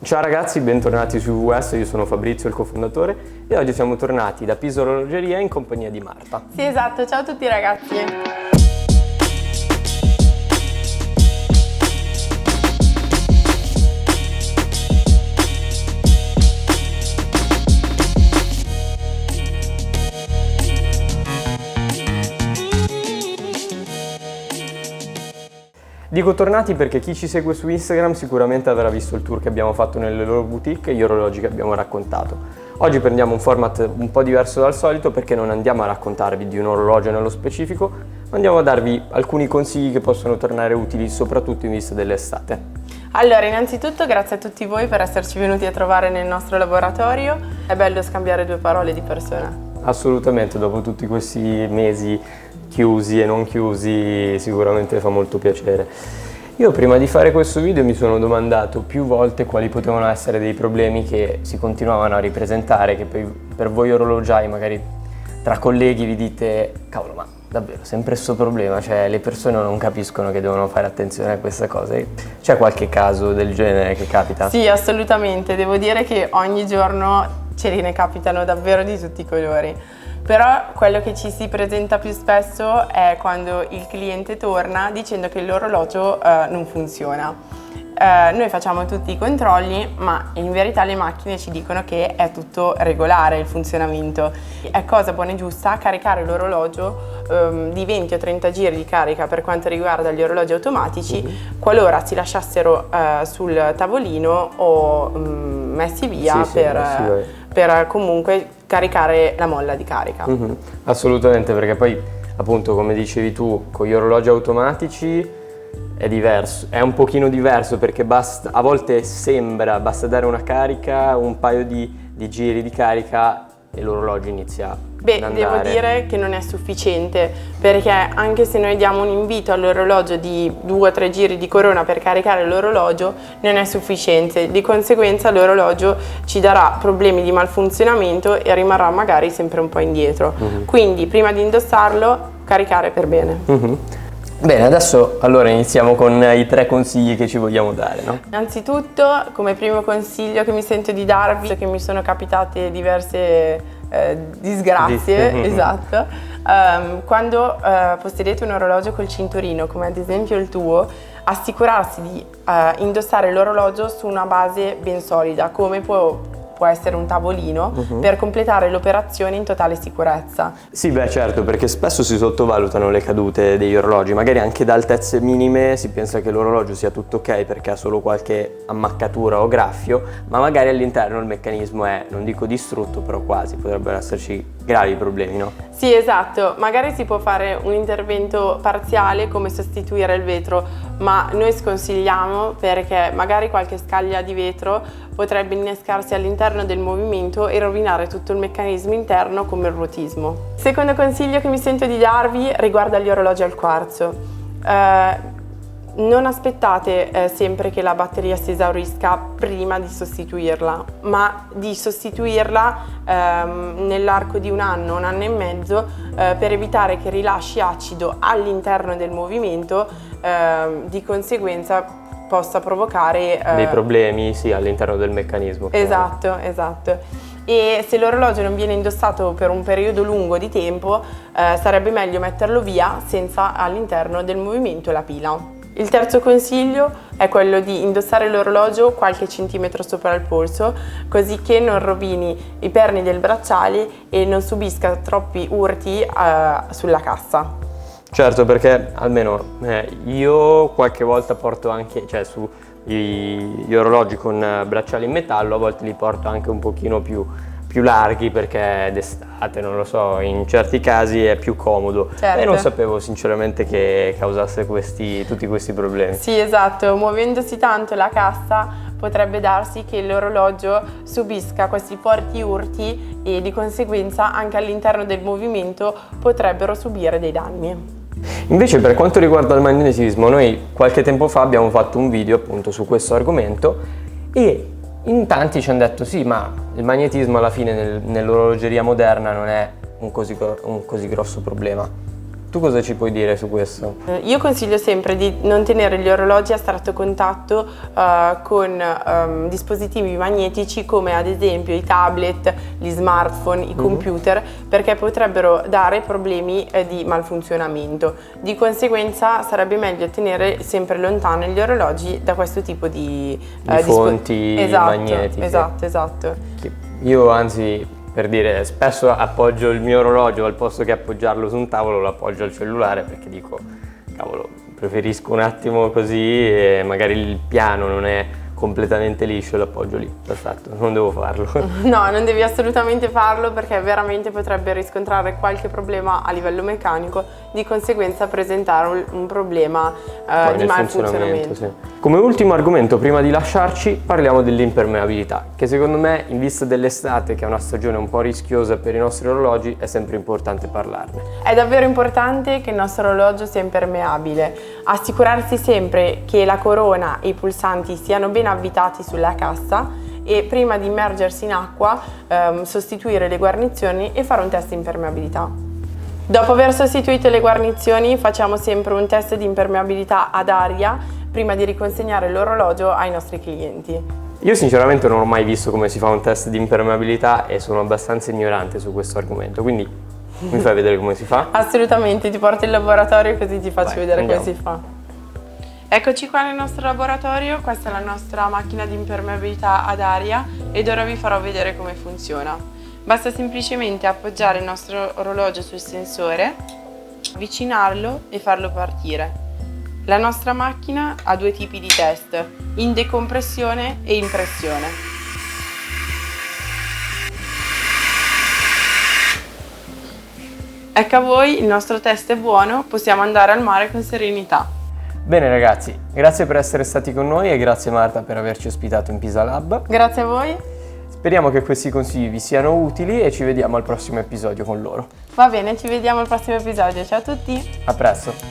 Ciao ragazzi, bentornati su VS, io sono Fabrizio, il cofondatore, e oggi siamo tornati da Pisa Orologeria in compagnia di Marta. Sì, esatto, ciao a tutti ragazzi. Dico tornati perché chi ci segue su Instagram sicuramente avrà visto il tour che abbiamo fatto nelle loro boutique e gli orologi che abbiamo raccontato. Oggi prendiamo un format un po' diverso dal solito perché non andiamo a raccontarvi di un orologio nello specifico, ma andiamo a darvi alcuni consigli che possono tornare utili soprattutto in vista dell'estate. Allora, innanzitutto grazie a tutti voi per esserci venuti a trovare nel nostro laboratorio. È bello scambiare due parole di persona. Assolutamente, dopo tutti questi mesi chiusi e non chiusi sicuramente fa molto piacere. Io prima di fare questo video mi sono domandato più volte quali potevano essere dei problemi che si continuavano a ripresentare, che per voi orologiai magari tra colleghi vi dite cavolo, ma davvero sempre questo problema, cioè le persone non capiscono che devono fare attenzione a queste cose. C'è qualche caso del genere che capita? Sì, assolutamente, devo dire che ogni giorno ce ne capitano davvero di tutti i colori. Però quello che ci si presenta più spesso è quando il cliente torna dicendo che l'orologio non funziona. Noi facciamo tutti i controlli, ma in verità le macchine ci dicono che è tutto regolare il funzionamento. È cosa buona e giusta caricare l'orologio di 20 o 30 giri di carica per quanto riguarda gli orologi automatici, qualora si lasciassero sul tavolino o messi via per comunque caricare la molla di carica. Assolutamente, perché poi appunto come dicevi tu con gli orologi automatici è diverso, è un pochino diverso perché a volte basta dare una carica, un paio di giri di carica e l'orologio inizia ad andare. Devo dire che non è sufficiente, perché anche se noi diamo un invito all'orologio di 2 o 3 giri di corona per caricare l'orologio, non è sufficiente. Di conseguenza l'orologio ci darà problemi di malfunzionamento e rimarrà magari sempre un po' indietro. Quindi prima di indossarlo, caricare per bene. Bene, adesso allora iniziamo con i 3 consigli che ci vogliamo dare, no? Innanzitutto, come primo consiglio che mi sento di darvi, che mi sono capitate diverse disgrazie, esatto, quando possedete un orologio col cinturino, come ad esempio il tuo, assicurarsi di indossare l'orologio su una base ben solida, come può essere un tavolino, per completare l'operazione in totale sicurezza. Sì, beh certo, perché spesso si sottovalutano le cadute degli orologi, magari anche da altezze minime si pensa che l'orologio sia tutto ok perché ha solo qualche ammaccatura o graffio, ma magari all'interno il meccanismo è, non dico distrutto, però quasi, potrebbero esserci gravi problemi, no? Sì, esatto, magari si può fare un intervento parziale come sostituire il vetro, ma noi sconsigliamo perché magari qualche scaglia di vetro potrebbe innescarsi all'interno del movimento e rovinare tutto il meccanismo interno come il ruotismo. Secondo consiglio che mi sento di darvi riguarda gli orologi al quarzo. Non aspettate sempre che la batteria si esaurisca prima di sostituirla, ma di sostituirla nell'arco di un anno e mezzo per evitare che rilasci acido all'interno del movimento, di conseguenza possa provocare dei problemi, sì, all'interno del meccanismo. Esatto. E se l'orologio non viene indossato per un periodo lungo di tempo, sarebbe meglio metterlo via senza all'interno del movimento la pila. Il terzo consiglio è quello di indossare l'orologio qualche centimetro sopra il polso, così che non rovini i perni del bracciale e non subisca troppi urti sulla cassa. Certo, perché almeno io qualche volta porto anche, cioè su gli orologi con bracciali in metallo, a volte li porto anche un pochino più larghi perché d'estate, non lo so, in certi casi è più comodo. Certo. E non sapevo sinceramente che causasse tutti questi problemi. Sì, esatto, muovendosi tanto la cassa potrebbe darsi che l'orologio subisca questi forti urti e di conseguenza anche all'interno del movimento potrebbero subire dei danni. Invece per quanto riguarda il magnetismo, noi qualche tempo fa abbiamo fatto un video appunto su questo argomento e in tanti ci hanno detto sì, ma il magnetismo alla fine nell'orologeria moderna non è un così grosso problema. Tu cosa ci puoi dire su questo? Io consiglio sempre di non tenere gli orologi a stretto contatto con dispositivi magnetici come ad esempio i tablet, gli smartphone, i computer, perché potrebbero dare problemi di malfunzionamento. Di conseguenza sarebbe meglio tenere sempre lontani gli orologi da questo tipo di fonti magnetiche. Esatto. Io anzi, per dire, spesso appoggio il mio orologio al posto che appoggiarlo su un tavolo, lo appoggio al cellulare perché dico, cavolo, preferisco un attimo così e magari il piano non è completamente liscio e lo appoggio lì. Perfetto, non devo farlo. No, non devi assolutamente farlo perché veramente potrebbe riscontrare qualche problema a livello meccanico, di conseguenza presentare un problema di malfunzionamento. Sì. Come ultimo argomento, prima di lasciarci, parliamo dell'impermeabilità, che secondo me, in vista dell'estate, che è una stagione un po' rischiosa per i nostri orologi, è sempre importante parlarne. È davvero importante che il nostro orologio sia impermeabile. Assicurarsi sempre che la corona e i pulsanti siano ben avvitati sulla cassa e prima di immergersi in acqua sostituire le guarnizioni e fare un test di impermeabilità. Dopo aver sostituito le guarnizioni facciamo sempre un test di impermeabilità ad aria prima di riconsegnare l'orologio ai nostri clienti. Io sinceramente non ho mai visto come si fa un test di impermeabilità e sono abbastanza ignorante su questo argomento, quindi mi fai vedere come si fa? Assolutamente, ti porto in laboratorio così ti faccio vedere andiamo. come si fa. Eccoci qua nel nostro laboratorio, questa è la nostra macchina di impermeabilità ad aria ed ora vi farò vedere come funziona. Basta semplicemente appoggiare il nostro orologio sul sensore, avvicinarlo e farlo partire. La nostra macchina ha due tipi di test, in decompressione e in pressione. Ecco a voi, il nostro test è buono, possiamo andare al mare con serenità. Bene ragazzi, grazie per essere stati con noi e grazie Marta per averci ospitato in Pisa Lab. Grazie a voi. Speriamo che questi consigli vi siano utili e ci vediamo al prossimo episodio con loro. Va bene, ci vediamo al prossimo episodio. Ciao a tutti. A presto.